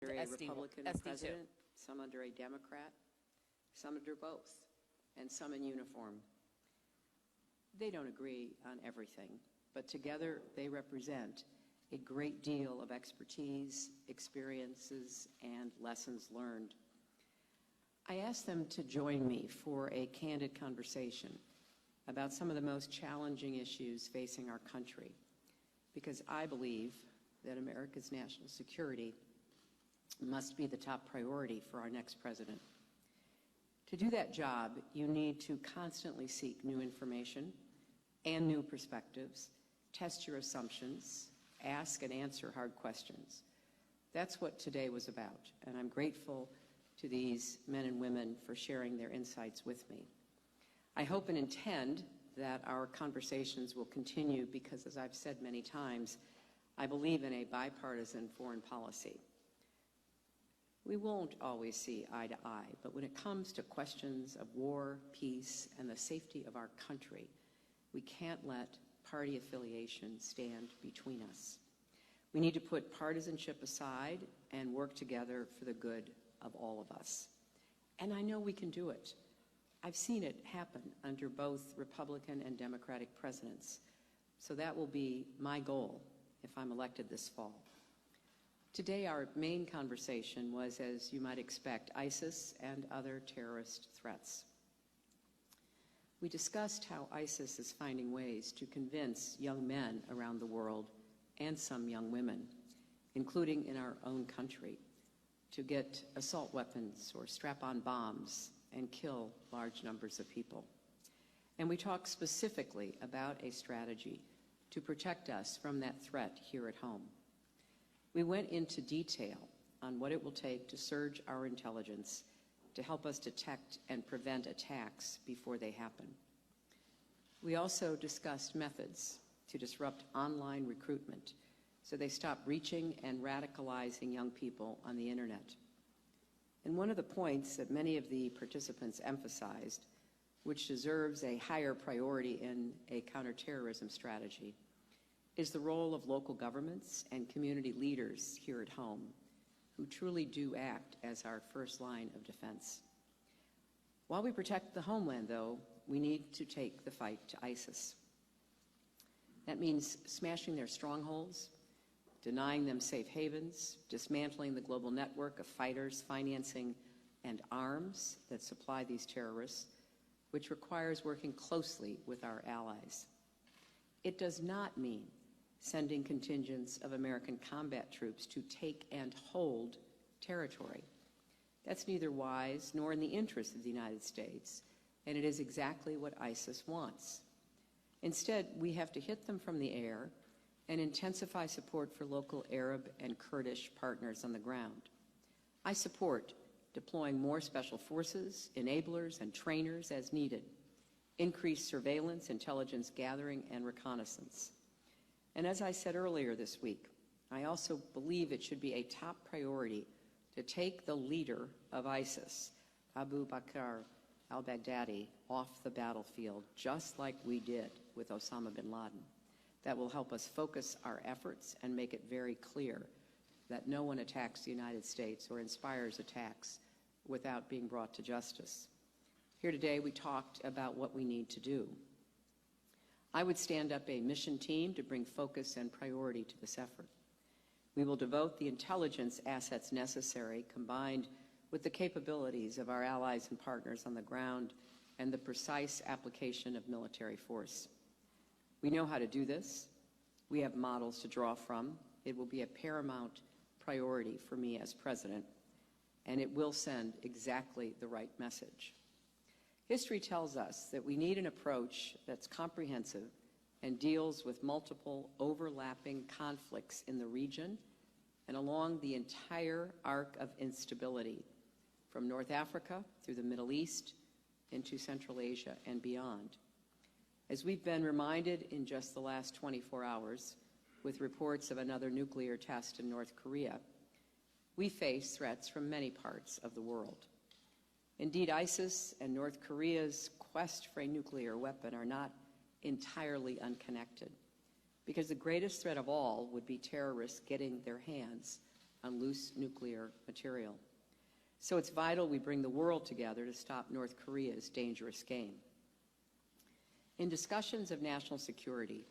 under a SD1, Republican SD2. president, some under a Democrat, some under both, and some in uniform. They don't agree on everything, but together they represent a great deal of expertise, experiences, and lessons learned. I asked them to join me for a candid conversation about some of the most challenging issues facing our country, because I believe that America's national security must be the top priority for our next president. To do that job, you need to constantly seek new information and new perspectives, test your assumptions, ask and answer hard questions. That's what today was about, and I'm grateful to these men and women for sharing their insights with me. I hope and intend that our conversations will continue because, as I've said many times, I believe in a bipartisan foreign policy. We won't always see eye to eye, but when it comes to questions of war, peace, and the safety of our country, we can't let party affiliation stand between us. We need to put partisanship aside and work together for the good of all of us. And I know we can do it. I've seen it happen under both Republican and Democratic presidents. So that will be my goal if I'm elected this fall. Today, our main conversation was, as you might expect, ISIS and other terrorist threats. We discussed how ISIS is finding ways to convince young men around the world and some young women, including in our own country, to get assault weapons or strap-on bombs and kill large numbers of people. And we talked specifically about a strategy to protect us from that threat here at home. We went into detail on what it will take to surge our intelligence to help us detect and prevent attacks before they happen. We also discussed methods to disrupt online recruitment so they stop reaching and radicalizing young people on the internet. And one of the points that many of the participants emphasized, which deserves a higher priority in a counterterrorism strategy, is the role of local governments and community leaders here at home who truly do act as our first line of defense. While we protect the homeland, though, we need to take the fight to ISIS. That means smashing their strongholds, denying them safe havens, dismantling the global network of fighters, financing, and arms that supply these terrorists, which requires working closely with our allies. It does not mean sending contingents of American combat troops to take and hold territory. That's neither wise nor in the interest of the United States, and it is exactly what ISIS wants. Instead, we have to hit them from the air and intensify support for local Arab and Kurdish partners on the ground. I support deploying more special forces, enablers, and trainers as needed, increased surveillance, intelligence gathering, and reconnaissance. And as I said earlier this week, I also believe it should be a top priority to take the leader of ISIS, Abu Bakr al-Baghdadi, off the battlefield, just like we did with Osama bin Laden. That will help us focus our efforts and make it very clear that no one attacks the United States or inspires attacks without being brought to justice. Here today, we talked about what we need to do. I would stand up a mission team to bring focus and priority to this effort. We will devote the intelligence assets necessary, combined with the capabilities of our allies and partners on the ground and the precise application of military force. We know how to do this. We have models to draw from. It will be a paramount priority for me as president, and it will send exactly the right message. History tells us that we need an approach that's comprehensive and deals with multiple overlapping conflicts in the region and along the entire arc of instability, from North Africa through the Middle East into Central Asia and beyond. As we've been reminded in just the last 24 hours, with reports of another nuclear test in North Korea, we face threats from many parts of the world. Indeed, ISIS and North Korea's quest for a nuclear weapon are not entirely unconnected, because the greatest threat of all would be terrorists getting their hands on loose nuclear material. So it's vital we bring the world together to stop North Korea's dangerous game. In discussions of national security,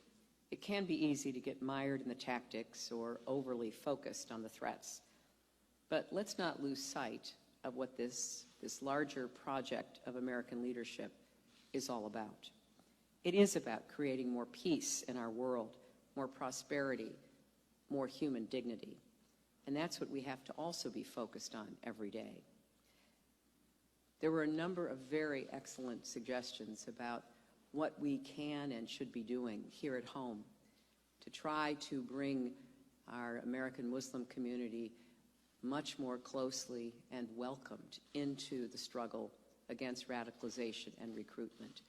it can be easy to get mired in the tactics or overly focused on the threats. But let's not lose sight of what this larger project of American leadership is all about. It is about creating more peace in our world, more prosperity, more human dignity. And that's what we have to also be focused on every day. There were a number of very excellent suggestions about what we can and should be doing here at home to try to bring our American Muslim community much more closely and welcomed into the struggle against radicalization and recruitment.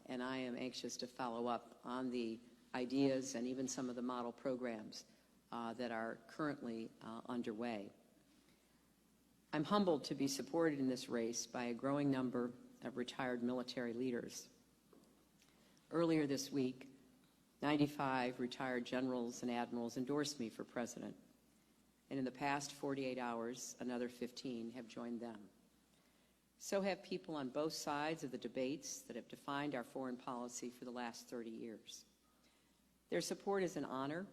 And I am anxious to follow up on the ideas and even some of the model programs that are currently underway. I'm humbled to be supported in this race by a growing number of retired military leaders. Earlier this week, 95 retired generals and admirals endorsed me for president. And in the past 48 hours, another 15 have joined them. So have people on both sides of the debates that have defined our foreign policy for the last 30 years. Their support is an honor.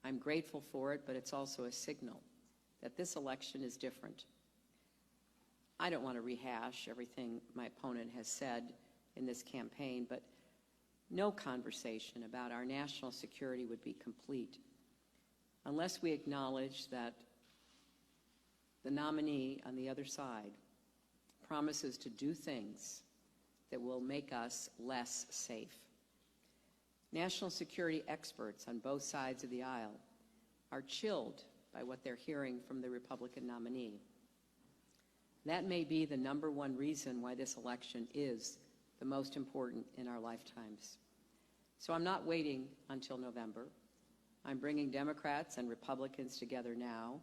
I'm grateful for it, but it's also a signal that this election is different. I don't want to rehash everything my opponent has said in this campaign, but no conversation about our national security would be complete unless we acknowledge that the nominee on the other side promises to do things that will make us less safe. National security experts on both sides of the aisle are chilled by what they're hearing from the Republican nominee. That may be the number one reason why this election is the most important in our lifetimes. So I'm not waiting until November. I'm bringing Democrats and Republicans together now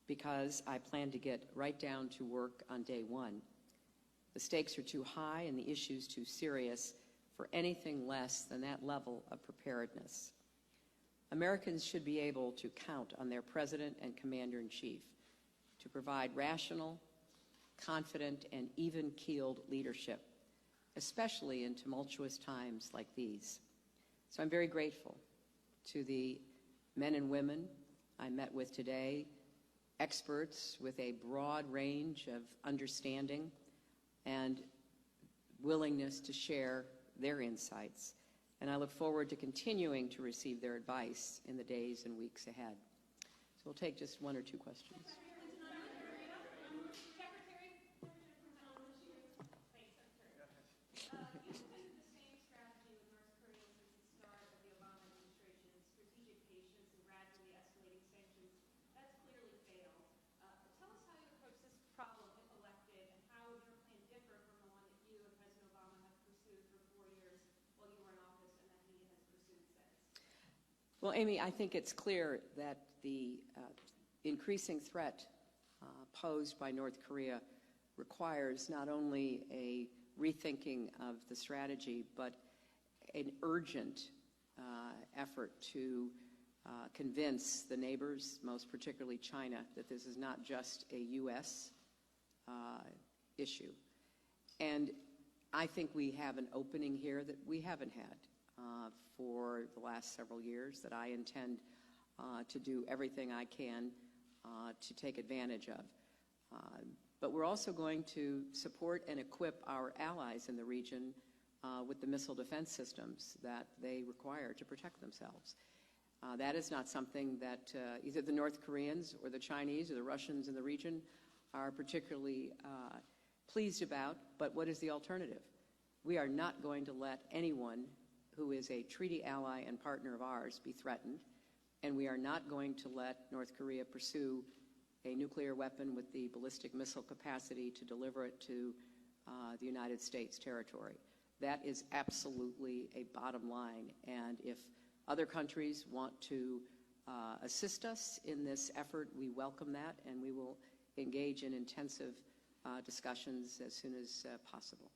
because I plan to get right down to work on day one. The stakes are too high and the issues too serious for anything less than that level of preparedness. Americans should be able to count on their president and commander-in-chief to provide rational, confident, and even-keeled leadership, especially in tumultuous times like these. So I'm very grateful to the men and women I met with today, experts with a broad range of understanding and willingness to share their insights. And I look forward to continuing to receive their advice in the days and weeks ahead. So we'll take just one or two questions. Well, Amy, I think it's clear that the increasing threat posed by North Korea requires not only a rethinking of the strategy, but an urgent effort to convince the neighbors, most particularly China, that this is not just a U.S. issue. And I think we have an opening here that we haven't had for the last several years that I intend to do everything I can to take advantage of. But we're also going to support and equip our allies in the region with the missile defense systems that they require to protect themselves. That is not something that either the North Koreans or the Chinese or the Russians in the region are particularly pleased about, but what is the alternative? We are not going to let anyone who is a treaty ally and partner of ours be threatened, and we are not going to let North Korea pursue a nuclear weapon with the ballistic missile capacity to deliver it to the United States territory. That is absolutely a bottom line, and if other countries want to assist us in this effort, we welcome that, and we will engage in intensive discussions as soon as possible.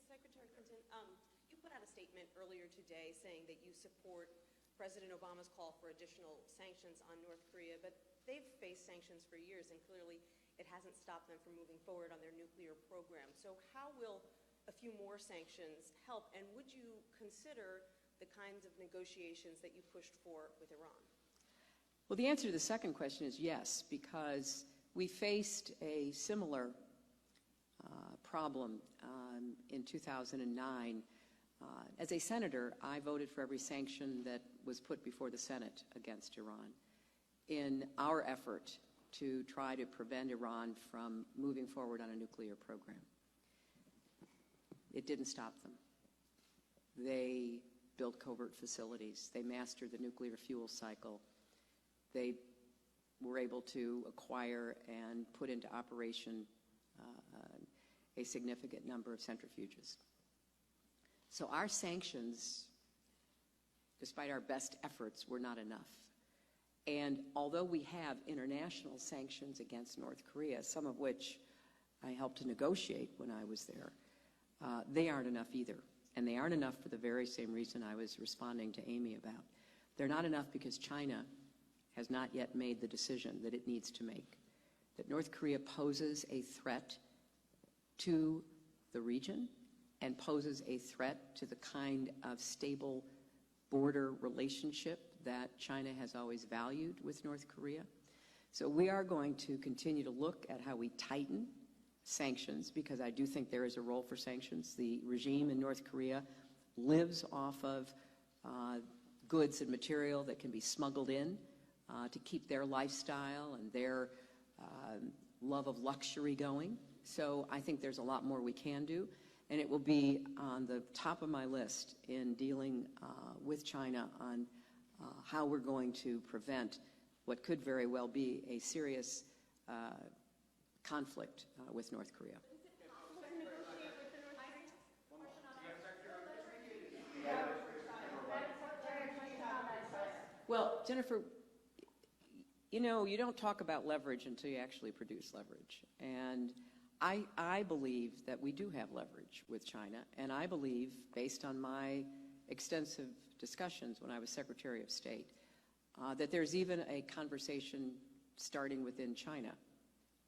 Secretary Clinton, you put out a statement earlier today saying that you support President Obama's call for additional sanctions on North Korea, but they've faced sanctions for years, and clearly it hasn't stopped them from moving forward on their nuclear program. So how will a few more sanctions help, and would you consider the kinds of negotiations that you pushed for with Iran? Well, the answer to the second question is yes, because we faced a similar problem in 2009. As a senator, I voted for every sanction that was put before the Senate against Iran in our effort to try to prevent Iran from moving forward on a nuclear program. It didn't stop them. They built covert facilities. They mastered the nuclear fuel cycle. They were able to acquire and put into operation a significant number of centrifuges. So our sanctions, despite our best efforts, were not enough. And although we have international sanctions against North Korea, some of which I helped to negotiate when I was there, they aren't enough either. And they aren't enough for the very same reason I was responding to Amy about. They're not enough because China has not yet made the decision that it needs to make, that North Korea poses a threat to the region and poses a threat to the kind of stable border relationship that China has always valued with North Korea. So we are going to continue to look at how we tighten sanctions, because I do think there is a role for sanctions. The regime in North Korea lives off of goods and material that can be smuggled in to keep their lifestyle and their love of luxury going. So I think there's a lot more we can do, and it will be on the top of my list in dealing with China on how we're going to prevent what could very well be a serious conflict with North Korea. Well, Jennifer, you know, you don't talk about leverage until you actually produce leverage. And I believe that we do have leverage with China, and I believe, based on my extensive discussions when I was Secretary of State, that there's even a conversation starting within China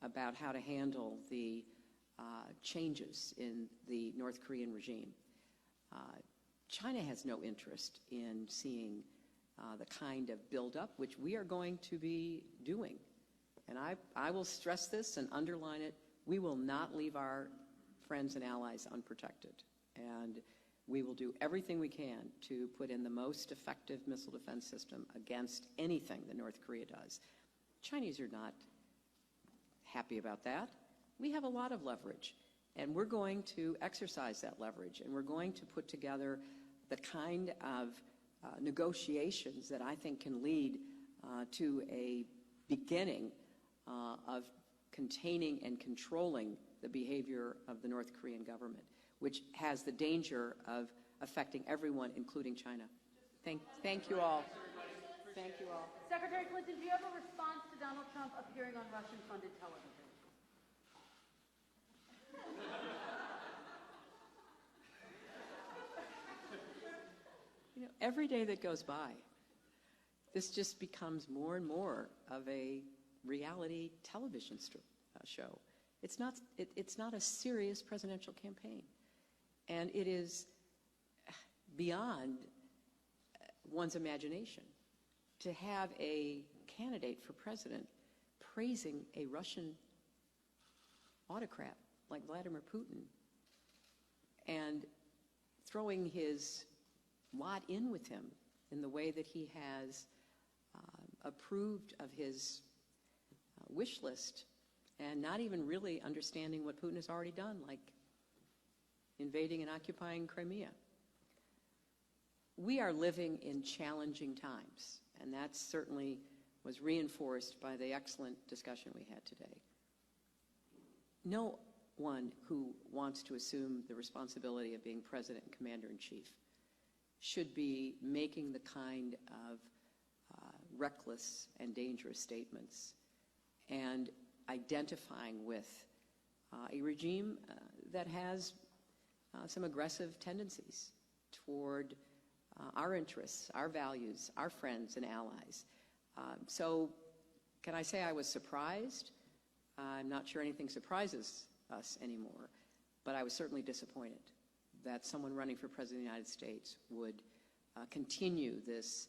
about how to handle the changes in the North Korean regime. China has no interest in seeing the kind of buildup which we are going to be doing. And I will stress this and underline it. We will not leave our friends and allies unprotected. And we will do everything we can to put in the most effective missile defense system against anything that North Korea does. Chinese are not happy about that. We have a lot of leverage, and we're going to exercise that leverage, and we're going to put together the kind of negotiations that I think can lead to a beginning of containing and controlling the behavior of the North Korean government, which has the danger of affecting everyone, including China. Thank you all. Thank you all. Secretary Clinton, do you have a response to Donald Trump appearing on Russian-funded television? You know, every day that goes by, this just becomes more and more of a reality television show. It's not a serious presidential campaign. And it is beyond one's imagination to have a candidate for president praising a Russian autocrat like Vladimir Putin and throwing his lot in with him in the way that he has approved of his wish list, and not even really understanding what Putin has already done, like invading and occupying Crimea. We are living in challenging times, and that certainly was reinforced by the excellent discussion we had today. No one who wants to assume the responsibility of being president and commander-in-chief should be making the kind of reckless and dangerous statements and identifying with a regime that has some aggressive tendencies toward our interests, our values, our friends and allies. So can I say I was surprised? I'm not sure anything surprises us anymore, but I was certainly disappointed that someone running for President of the United States would continue this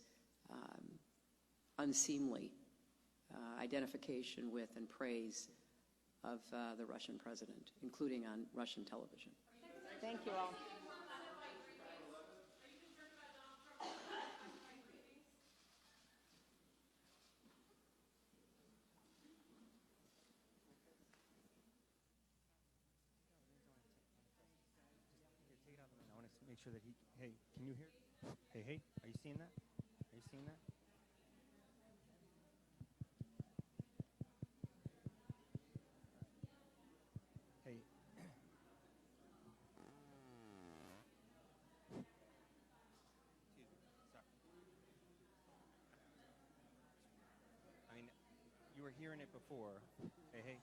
unseemly identification with and praise of the Russian president, including on Russian television. Thank you all. I want to make sure that he, hey, can you hear? Hey, are you seeing that? Are you seeing that? Hey. Excuse me, sorry. I mean, you were hearing it before. Hey.